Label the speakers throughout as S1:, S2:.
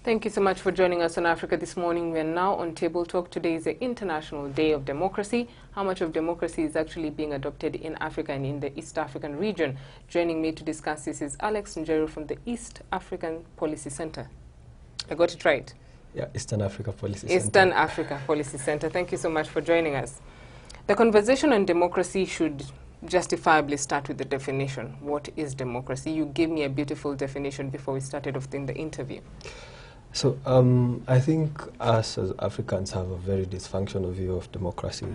S1: Thank you so much for joining us on Africa This Morning. We are now on Table Talk. Today is the International Day of Democracy. How much of democracy is actually being adopted in Africa and in the East African region? Joining me to discuss this is Alex Njeru from the East African Policy Center. I got it right?
S2: Yeah, Eastern Africa Policy Center.
S1: Eastern Africa Policy Center. Thank you so much for joining us. The conversation on democracy should justifiably start with the definition. What is democracy? You gave me a beautiful definition before we started off in the interview.
S2: So I think us as Africans have a very dysfunctional view of democracy.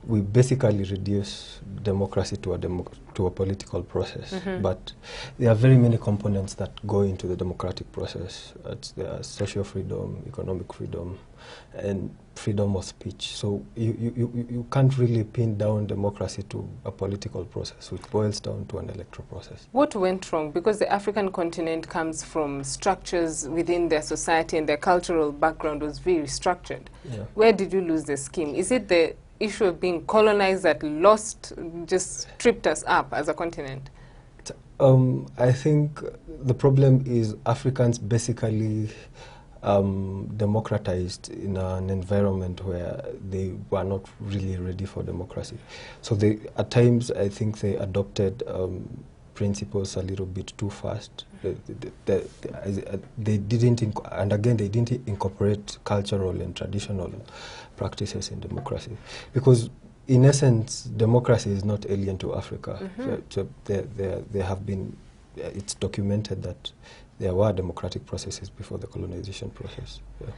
S2: We basically reduce democracy to a political process, but there are very many components that go into the democratic process. There are social freedom, economic freedom, and freedom of speech. So you can't really pin down democracy to a political process, which boils down to an electoral process.
S1: What went wrong? Because the African continent comes from structures within their society and their cultural background was very structured. Yeah. Where did you lose the scheme? Is it the issue of being colonized that just tripped us up as a continent?
S2: I think the problem is Africans basically democratized in an environment where they were not really ready for democracy. So at times I think they adopted principles a little bit too fast. They didn't incorporate cultural and traditional practices in democracy. Because in essence, democracy is not alien to Africa. So there have been, it's documented that there were democratic processes before the colonization process. Yeah,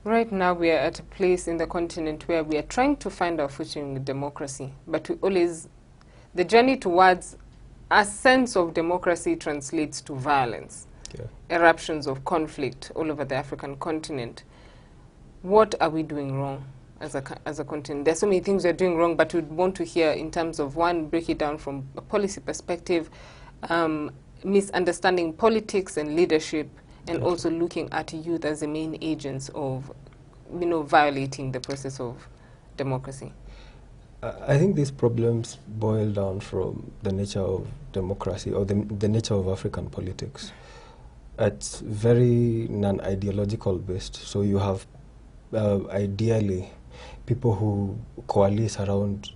S1: right now we are at a place in the continent where we are trying to find our footing with democracy, but the journey towards a sense of democracy translates to violence, eruptions of conflict all over the African continent. What are we doing wrong as a continent? There's so many things we're doing wrong, but we'd want to hear in terms of, one, break it down from a policy perspective, misunderstanding politics and leadership, and also looking at youth as the main agents of, violating the process of democracy.
S2: I think these problems boil down from the nature of democracy or the nature of African politics. It's very non-ideological based. So you have ideally people who coalesce around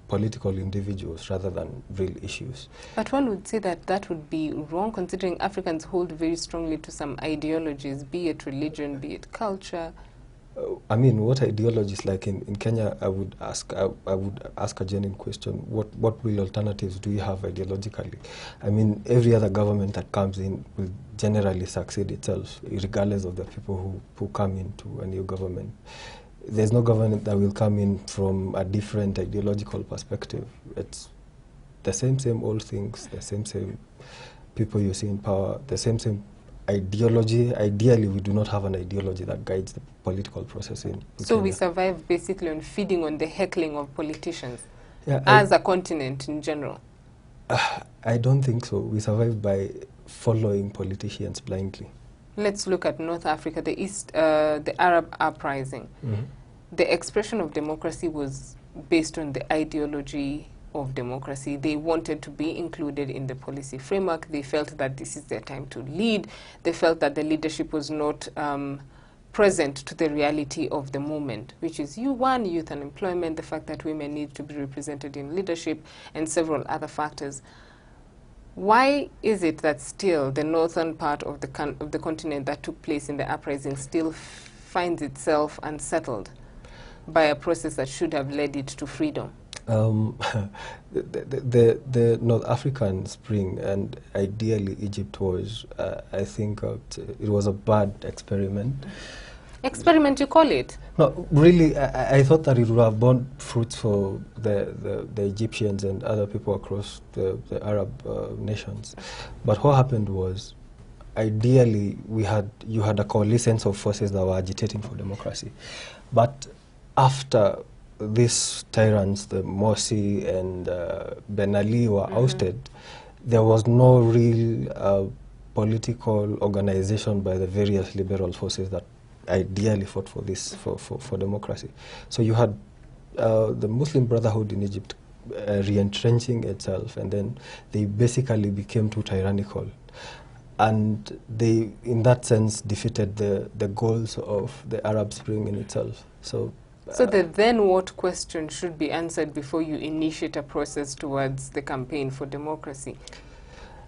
S2: political individuals rather than real issues. But
S1: one would say that that would be wrong, considering Africans hold very strongly to some ideologies, be it religion, be it culture.
S2: I mean, what ideologies? Like in Kenya, I would ask a genuine question: what real alternatives do you have ideologically? I mean, every other government that comes in will generally succeed itself, regardless of the people who come into a new government. There's no government that will come in from a different ideological perspective. It's the same old things, the same people you see in power, the same ideology. Ideally, we do not have an ideology that guides the political process in
S1: So
S2: Kenya.
S1: We survive basically on feeding on the heckling of politicians, as a continent in general?
S2: I don't think so. We survive by following politicians blindly.
S1: Let's look at North Africa, the Arab Uprising. The expression of democracy was based on the ideology of democracy. They wanted to be included in the policy framework. They felt that this is their time to lead. They felt that the leadership was not present to the reality of the moment, which is youth unemployment, the fact that women need to be represented in leadership, and several other factors. Why is it that still the northern part of the continent that took place in the uprising still finds itself unsettled by a process that should have led it to freedom?
S2: The North African Spring, and ideally Egypt was, I think it was a bad experiment.
S1: Experiment, you call it?
S2: No, really, I thought that it would have borne fruits for the Egyptians and other people across the Arab nations. But what happened was, ideally, you had a coalescence of forces that were agitating for democracy. But after these tyrants, the Morsi and Ben Ali were ousted, there was no real political organization by the various liberal forces that ideally fought for this, for democracy. So you had the Muslim Brotherhood in Egypt re-entrenching itself, and then they basically became too tyrannical. and they, in that sense, defeated the goals of the Arab Spring in itself. So
S1: the then what question should be answered before you initiate a process towards the campaign for democracy?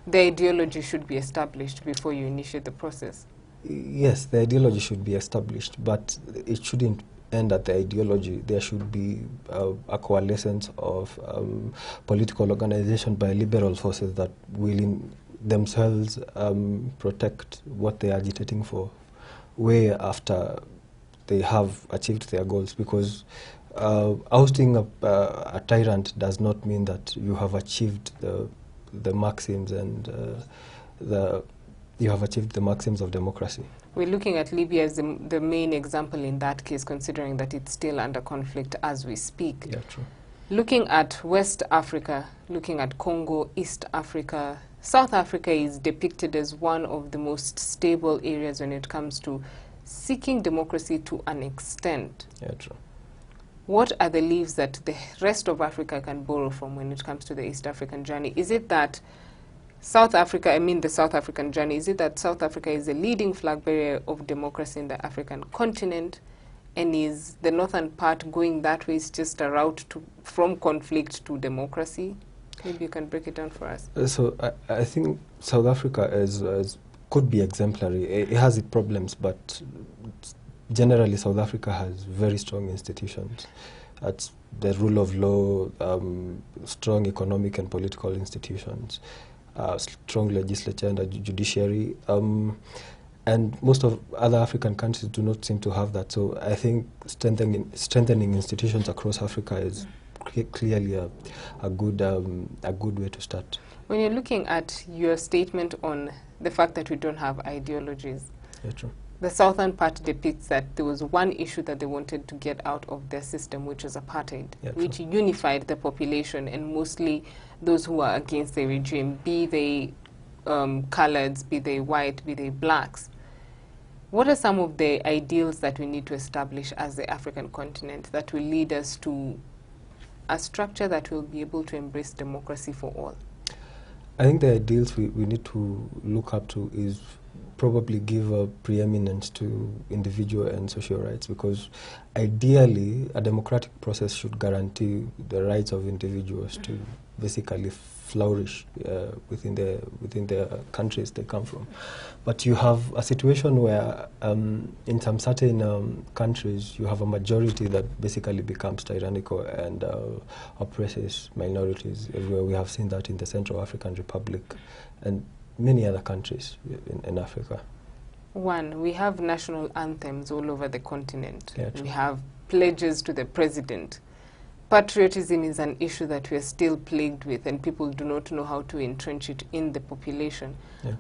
S1: The ideology should be established before you initiate the process.
S2: Yes, the ideology should be established, but it shouldn't end at the ideology. There should be a coalescence of political organization by liberal forces that will in themselves protect what they are agitating for way after they have achieved their goals, because ousting a tyrant does not mean that you have achieved the maxims and you have achieved the maxims of democracy.
S1: We're looking at Libya as the main example in that case, considering that it's still under conflict as we speak.
S2: Yeah, true.
S1: Looking at West Africa, looking at Congo, East Africa, South Africa is depicted as one of the most stable areas when it comes to seeking democracy to an extent.
S2: Yeah, true.
S1: What are the leaves that the rest of Africa can borrow from when it comes to the East African journey? Is it that the South African journey, is it that South Africa is the leading flag bearer of democracy in the African continent, and is the northern part going that way, is just a route from conflict to democracy? Maybe you can break it down for us.
S2: So I think South Africa could be exemplary. It has its problems, but generally South Africa has very strong institutions. That's the rule of law, strong economic and political institutions, strong legislature and a judiciary, and most of other African countries do not seem to have that. So I think strengthening institutions across Africa is clearly a good way to start.
S1: When you're looking at your statement on the fact that we don't have ideologies,
S2: yeah, true.
S1: The southern part depicts that there was one issue that they wanted to get out of their system, which was apartheid,
S2: yeah,
S1: which unified the population, and mostly those who are against the regime, be they coloreds, be they white, be they blacks. What are some of the ideals that we need to establish as the African continent that will lead us to a structure that will be able to embrace democracy for all?
S2: I think the ideals we need to look up to is probably give a preeminence to individual and social rights, because ideally a democratic process should guarantee the rights of individuals to basically flourish within the countries they come from. But you have a situation where in some certain countries you have a majority that basically becomes tyrannical and oppresses minorities. Everywhere we have seen that in the Central African Republic and many other countries in Africa.
S1: One, we have national anthems all over the continent.
S2: Yeah,
S1: we have pledges to the president. Patriotism is an issue that we are still plagued with, and people do not know how to entrench it in the population.
S2: Yeah.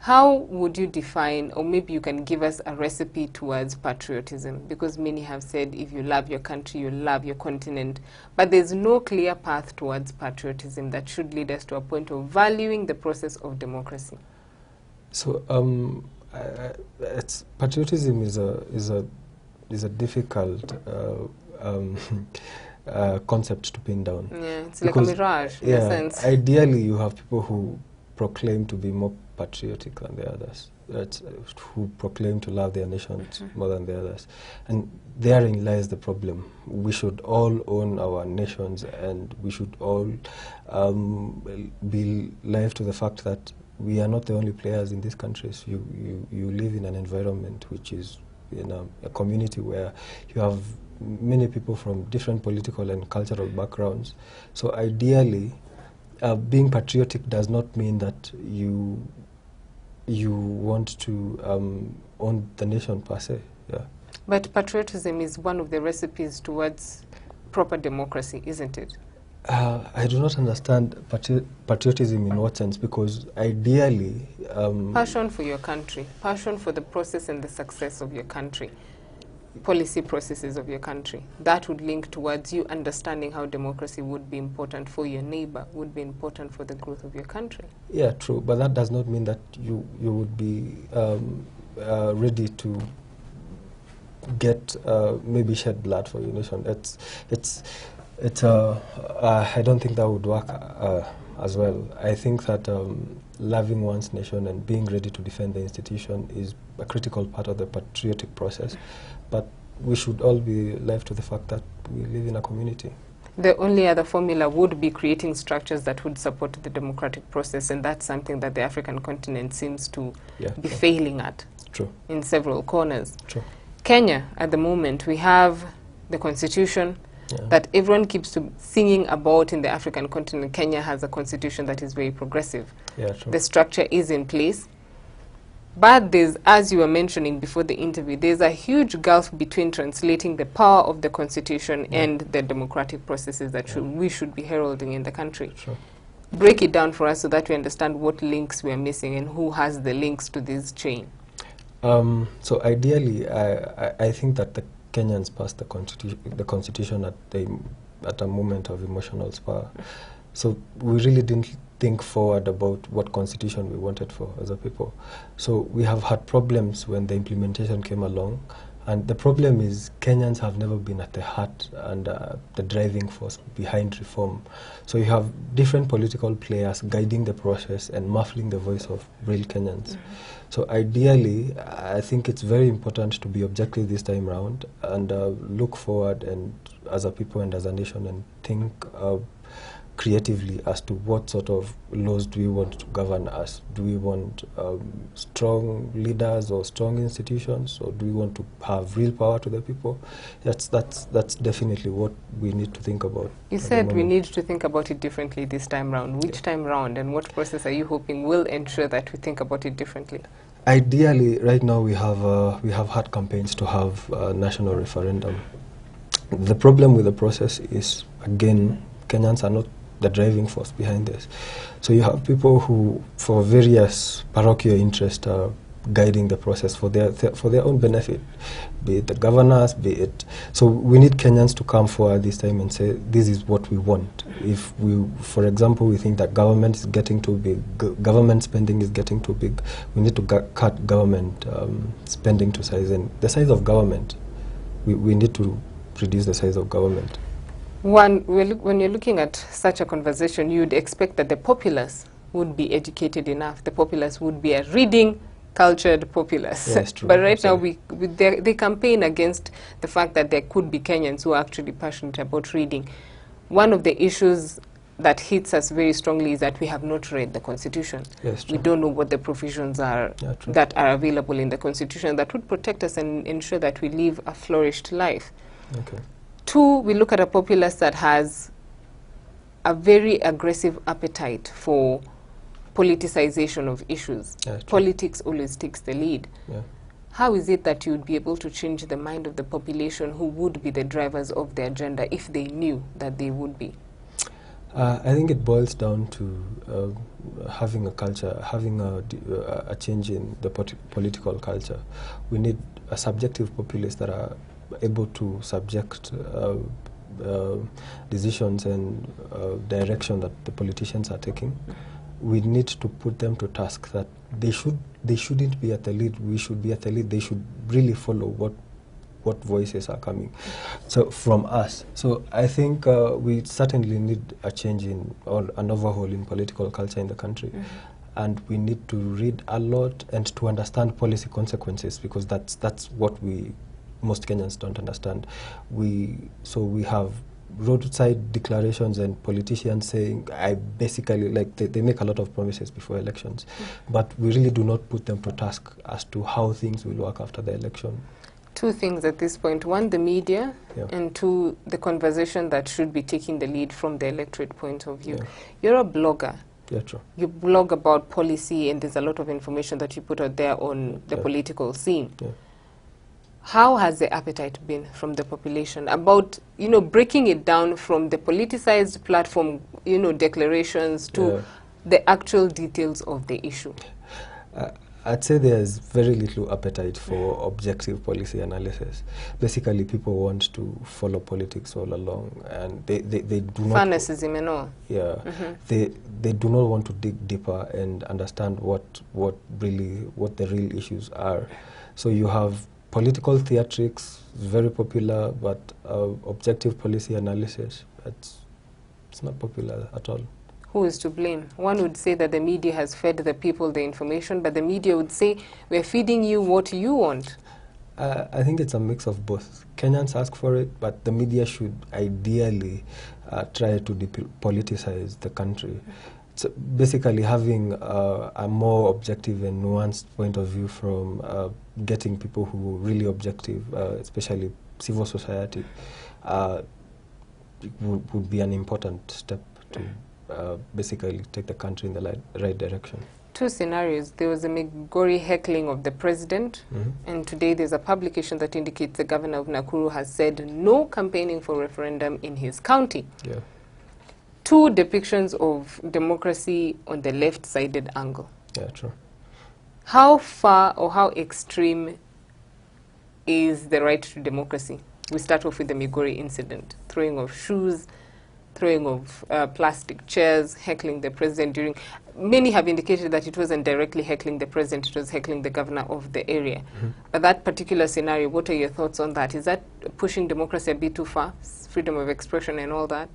S1: How would you define, or maybe you can give us a recipe towards patriotism? Because many have said if you love your country, you love your continent. But there's no clear path towards patriotism that should lead us to a point of valuing the process of democracy. So
S2: patriotism is a difficult concept to pin down.
S1: Yeah, it's because like a mirage in a sense.
S2: Ideally, you have people who proclaim to be more patriotic than the others, who proclaim to love their nations more than the others. And therein lies the problem. We should all own our nations, and we should all be alive to the fact that we are not the only players in these countries. You live in an environment which is a community where you have many people from different political and cultural backgrounds. So ideally, being patriotic does not mean that you want to own the nation per se. Yeah.
S1: But patriotism is one of the recipes towards proper democracy, isn't it?
S2: I do not understand patriotism in what sense, because ideally...
S1: passion for your country, passion for the process and the success of your country, policy processes of your country. That would link towards you understanding how democracy would be important for your neighbor, would be important for the growth of your country. Yeah,
S2: true, but that does not mean that you would be ready to get maybe shed blood for your nation. I don't think that would work as well. I think that loving one's nation and being ready to defend the institution is a critical part of the patriotic process. But we should all be left to the fact that we live in a community.
S1: The only other formula would be creating structures that would support the democratic process, and that's something that the African continent seems to be failing at in several corners. Kenya, at the moment, we have the constitution that everyone keeps singing about in the African continent. Kenya has a constitution that is very progressive. The structure is in place. But there's, as you were mentioning before the interview, there's a huge gulf between translating the power of the constitution and the democratic processes that we should be heralding in the country. Break it down for us so that we understand what links we are missing and who has the links to this chain.
S2: So ideally, I think that the Kenyans passed the constitution at a moment of emotional spur. So we really didn't think forward about what constitution we wanted for as a people. So we have had problems when the implementation came along, and the problem is Kenyans have never been at the heart and the driving force behind reform. So you have different political players guiding the process and muffling the voice of real Kenyans. So ideally, I think it's very important to be objective this time around and look forward and as a people and as a nation and think creatively as to what sort of laws do we want to govern us. Do we want strong leaders or strong institutions, or do we want to have real power to the people? That's definitely what we need to think about.
S1: You said we need to think about it differently this time round. Which time round, and what process are you hoping will ensure that we think about it differently?
S2: Ideally, right now we have had campaigns to have a national referendum. The problem with the process is, again, Kenyans are not the driving force behind this. So you have people who, for various parochial interests, are guiding the process for their own benefit, be it the governors, be it. So we need Kenyans to come forward this time and say, this is what we want. If we, for example, we think that government is getting too big, government spending is getting too big, we need to cut government spending to size. And the size of government, we need to reduce the size of government.
S1: When you're looking at such a conversation, you'd expect that the populace would be educated enough. The populace would be a reading, cultured populace.
S2: Yes, true.
S1: But right now, they campaign against the fact that there could be Kenyans who are actually passionate about reading. One of the issues that hits us very strongly is that we have not read the Constitution.
S2: Yes, true.
S1: We don't know what the provisions are that are available in the Constitution that would protect us and ensure that we live a flourished life.
S2: Okay.
S1: Two, we look at a populace that has a very aggressive appetite for politicization of issues. Politics always takes the lead. How is it that you would be able to change the mind of the population who would be the drivers of the agenda if they knew that they would be?
S2: I think it boils down to having a culture, having a change in the political culture. We need a subjective populace that are able to subject decisions and direction that the politicians are taking. We need to put them to task that they shouldn't be at the lead. We should be at the lead. They should really follow what voices are coming from us. So I think we certainly need a change or an overhaul in political culture in the country. And we need to read a lot and to understand policy consequences, because that's what most Kenyans don't understand. So we have roadside declarations and politicians saying, basically, like they make a lot of promises before elections, but we really do not put them to task as to how things will work after the election.
S1: Two things at this point. One, the media, and two, the conversation that should be taking the lead from the electorate point of view. You're a blogger.
S2: True.
S1: You blog about policy, and there's a lot of information that you put out there on the political scene. How has the appetite been from the population about, breaking it down from the politicized platform, declarations to the actual details of the issue?
S2: I'd say there's very little appetite for objective policy analysis. Basically, people want to follow politics all along, and they do not...
S1: Fanaticism and all.
S2: They do not want to dig deeper and understand what the real issues are. So you have political theatrics, very popular, but objective policy analysis, it's not popular at all.
S1: Who is to blame? One would say that the media has fed the people the information, but the media would say, we're feeding you what you want.
S2: I think it's a mix of both. Kenyans ask for it, but the media should ideally try to depoliticize the country. So basically having a more objective and nuanced point of view from getting people who are really objective, especially civil society, would be an important step to basically take the country in the right direction.
S1: Two scenarios. There was a Migori heckling of the president, and today there's a publication that indicates the governor of Nakuru has said no campaigning for referendum in his county.
S2: Yeah.
S1: Two depictions of democracy on the left-sided angle.
S2: Yeah, true.
S1: How far or how extreme is the right to democracy? We start off with the Migori incident, throwing of shoes, throwing of plastic chairs, heckling the president during... Many have indicated that it wasn't directly heckling the president, it was heckling the governor of the area. But that particular scenario, what are your thoughts on that? Is that pushing democracy a bit too far? Freedom of expression and all that?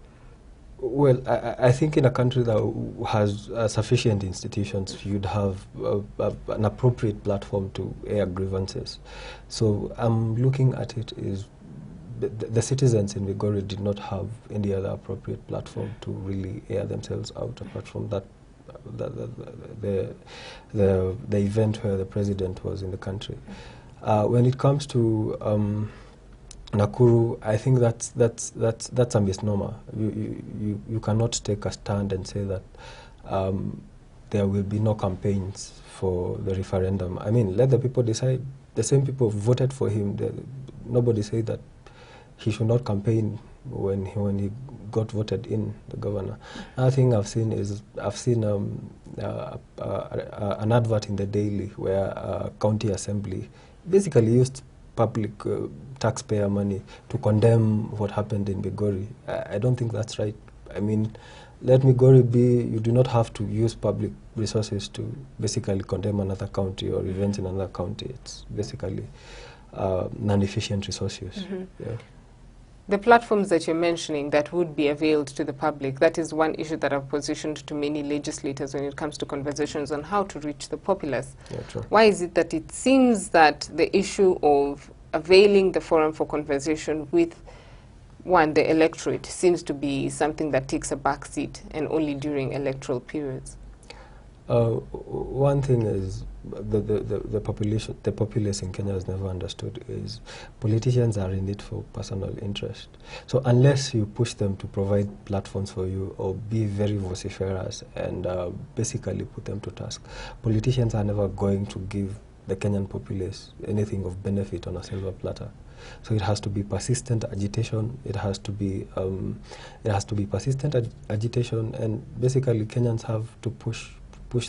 S2: Well, I think in a country that has sufficient institutions, you'd have an appropriate platform to air grievances. So I'm looking at it as the citizens in Migori did not have any other appropriate platform to really air themselves out apart from that, the event where the president was in the country. When it comes to Nakuru, I think that's a misnomer. You cannot take a stand and say that there will be no campaigns for the referendum. I mean, let the people decide. The same people voted for him. Nobody said that he should not campaign when he got voted in, the governor. Another thing I've seen an advert in the Daily where county assembly basically used public taxpayer money to condemn what happened in Migori. I don't think that's right. I mean, let Migori be. You do not have to use public resources to basically condemn another county or events in another county. It's basically non-efficient resources. Yeah.
S1: The platforms that you're mentioning that would be availed to the public, that is one issue that I've positioned to many legislators when it comes to conversations on how to reach the populace.
S2: Yeah, true.
S1: Why is it that it seems that the issue of availing the forum for conversation with, one, the electorate seems to be something that takes a back seat and only during electoral periods?
S2: One thing is the populace in Kenya has never understood is politicians are in it for personal interest. So unless you push them to provide platforms for you or be very vociferous and basically put them to task, politicians are never going to give the Kenyan populace anything of benefit on a silver platter. So it has to be persistent agitation. It has to be persistent agitation, and basically Kenyans have to push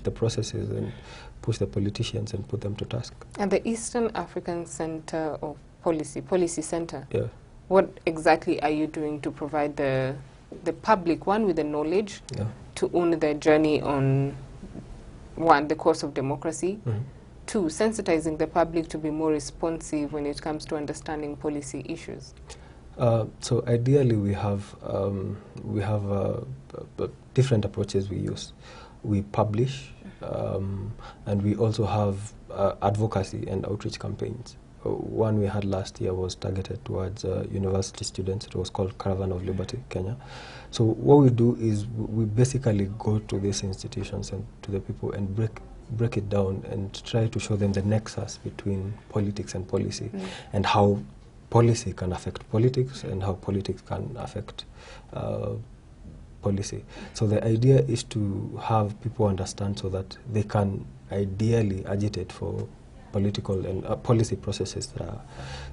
S2: the processes and push the politicians and put them to task.
S1: And the Eastern African Center of Policy Center,
S2: yeah.
S1: What exactly are you doing to provide the public, one, with the knowledge
S2: yeah.
S1: to own their journey on, one, the course of democracy, two, sensitizing the public to be more responsive when it comes to understanding policy issues?
S2: So ideally we have different approaches we use. We publish, and we also have advocacy and outreach campaigns. One we had last year was targeted towards university students. It was called Caravan of Liberty, Kenya. So what we do is we basically go to these institutions and to the people and break it down and try to show them the nexus between politics and policy, and how policy can affect politics and how politics can affect policy. So the idea is to have people understand so that they can ideally agitate for political and policy processes that are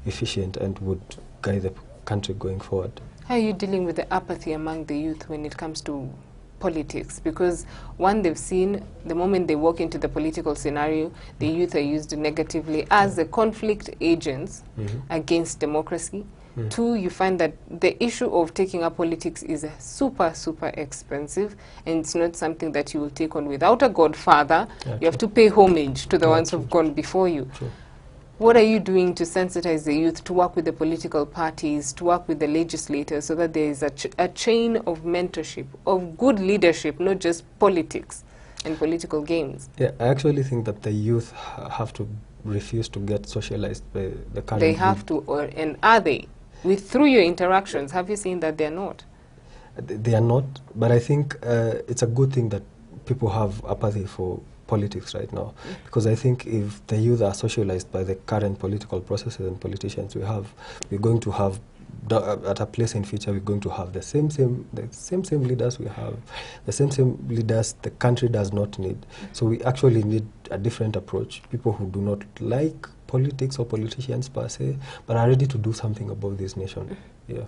S2: efficient and would guide the country going forward.
S1: How are you dealing with the apathy among the youth when it comes to politics? Because one, they've seen the moment they walk into the political scenario, the youth are used negatively as the conflict agents against democracy. Two, you find that the issue of taking up politics is super, super expensive, and it's not something that you will take on without a godfather.
S2: Yeah,
S1: you have to pay homage to the ones
S2: true.
S1: who've gone before you.
S2: True.
S1: What are you doing to sensitize the youth, to work with the political parties, to work with the legislators, so that there is a chain of mentorship, of good leadership, not just politics and political games?
S2: Yeah, I actually think that the youth have to refuse to get socialized by the current.
S1: They have to, and are they? Through your interactions, have you seen that they're not?
S2: They are not, but I think it's a good thing that people have apathy for politics right now, because I think if the youth are socialized by the current political processes and politicians we have, we're going to have at a place in future, we're going to have the same leaders we have, the same leaders the country does not need. So we actually need a different approach. People who do not like politics or politicians per se, but are ready to do something about this nation. Yeah.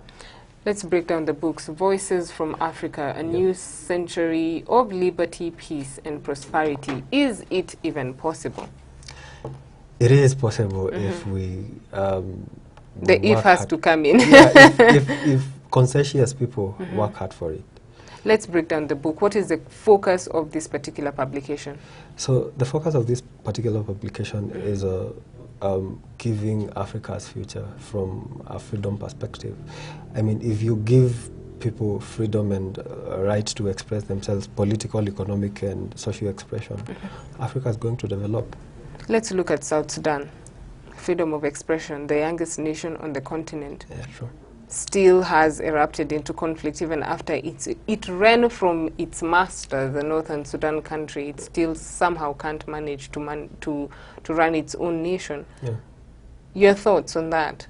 S1: Let's break down the books. Voices from Africa, A New Century of Liberty, Peace and Prosperity. Is it even possible?
S2: It is possible if we...
S1: the if has to come in.
S2: Yeah, if conscientious people work hard for it.
S1: Let's break down the book. What is the focus of this particular publication?
S2: So the focus of this particular publication is giving Africa's future from a freedom perspective. I mean, if you give people freedom and right to express themselves, political, economic, and socio-expression, Africa is going to develop.
S1: Let's look at South Sudan. Freedom of expression, the youngest nation on the continent.
S2: Yeah, sure.
S1: Still has erupted into conflict even after it ran from its master, the Northern Sudan country. It still somehow can't manage to run its own nation.
S2: Yeah.
S1: Your thoughts on that?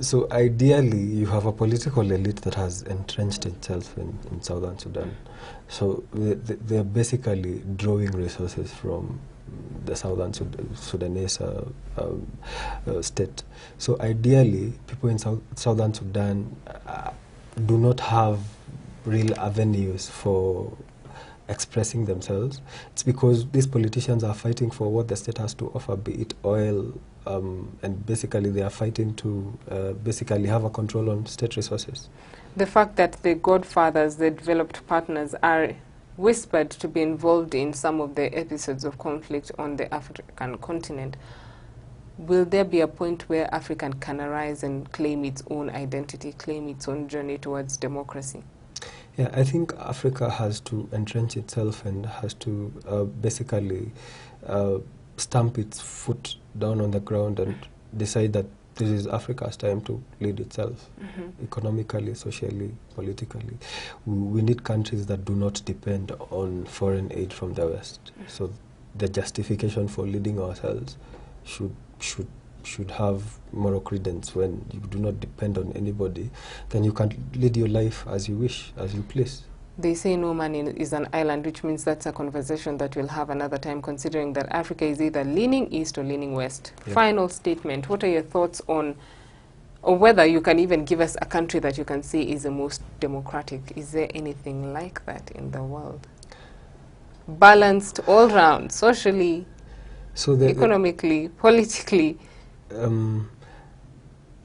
S2: So ideally, you have a political elite that has entrenched itself in Southern Sudan. So they're basically drawing resources from the Southern Sudanese state. So ideally, people in Southern Sudan do not have real avenues for expressing themselves. It's because these politicians are fighting for what the state has to offer, be it oil, and basically they are fighting to basically have a control on state resources.
S1: The fact that the godfathers, the developed partners, are whispered to be involved in some of the episodes of conflict on the African continent, will there be a point where Africa can arise and claim its own identity, claim its own journey towards democracy?
S2: Yeah, I think Africa has to entrench itself and has to basically stamp its foot down on the ground and decide that this is Africa's time to lead itself, economically, socially, politically. We need countries that do not depend on foreign aid from the West. So the justification for leading ourselves should have moral credence. When you do not depend on anybody, then you can lead your life as you wish, as you please.
S1: They say no man is an island, which means that's a conversation that we'll have another time, considering that Africa is either leaning east or leaning west. Yeah. Final statement. What are your thoughts on, or whether you can even give us a country that you can say is the most democratic? Is there anything like that in the world? Balanced all round, socially, economically, politically.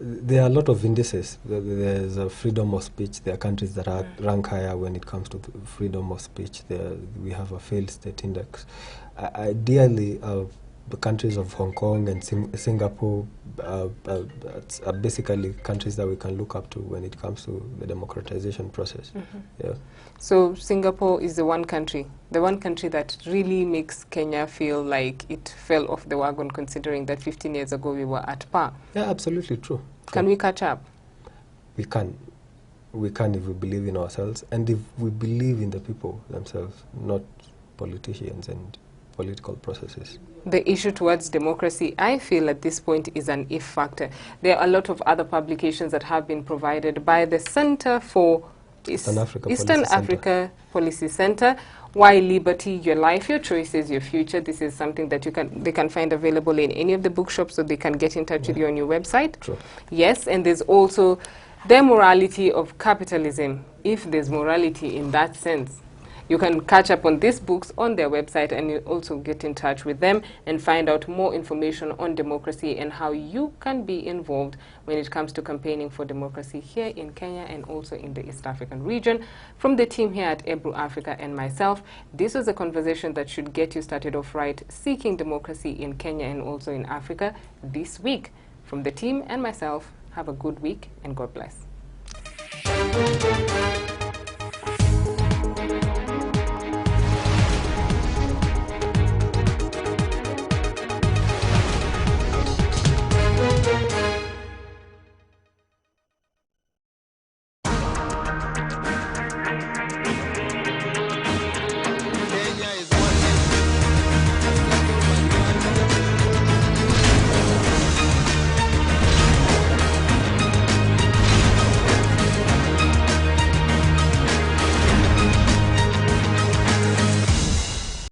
S2: There are a lot of indices. There's a freedom of speech. There are countries that rank higher when it comes to freedom of speech. We have a failed state index. Ideally, the countries of Hong Kong and Singapore are basically countries that we can look up to when it comes to the democratization process. Yeah.
S1: So Singapore is the one country that really makes Kenya feel like it fell off the wagon, considering that 15 years ago we were at par.
S2: Yeah, absolutely true.
S1: Can we catch up?
S2: We can. We can if we believe in ourselves and if we believe in the people themselves, not politicians and political processes.
S1: The issue towards democracy, I feel at this point, is an if factor. There are a lot of other publications that have been provided by the Center for Eastern Africa Policy Center. Why Liberty, Your Life, Your Choices, Your Future. This is something that they can find available in any of the bookshops, so they can get in touch with you on your website.
S2: True.
S1: Yes, and there's also The Morality of Capitalism, if there's morality in that sense. You can catch up on these books on their website, and you also get in touch with them and find out more information on democracy and how you can be involved when it comes to campaigning for democracy here in Kenya and also in the East African region. From the team here at Arab Africa and myself, this was a conversation that should get you started off right, seeking democracy in Kenya and also in Africa this week. From the team and myself, have a good week and God bless.